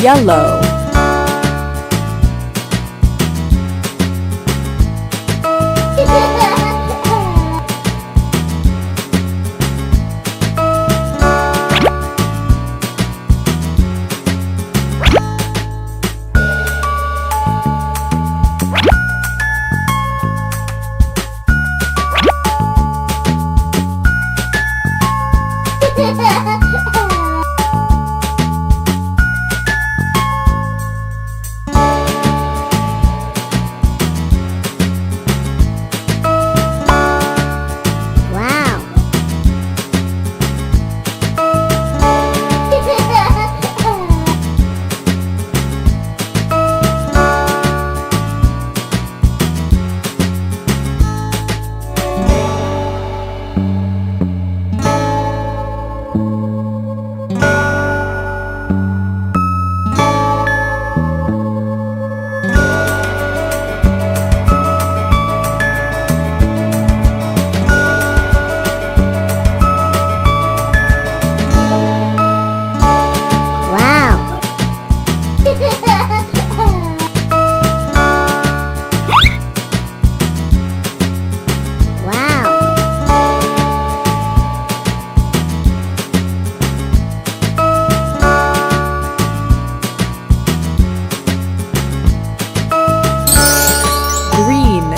Yellow. Green.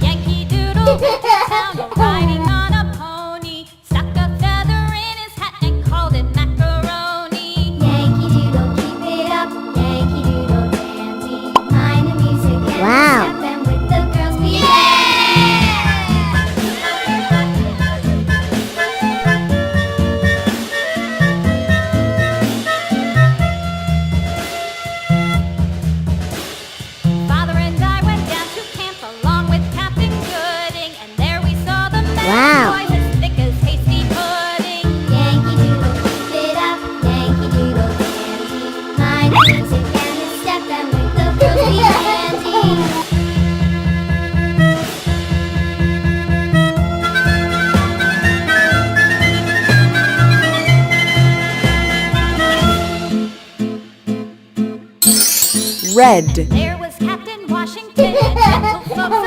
Yankee Doodle went to town riding on a pony, stuck a feather in his hat and called it macaroni. Yankee Doodle, keep it up, Yankee Doodle dandy. Mind the music and step and with the girls be Father and I went down to camp along with Captain Gooding, and there we saw the mountain boys as thick as hasty pudding. Yankee Doodle, keep it up, Yankee Doodle dandy. Mind the music and step and with the girls be handy. Red. There was Captain Washington, gentle folk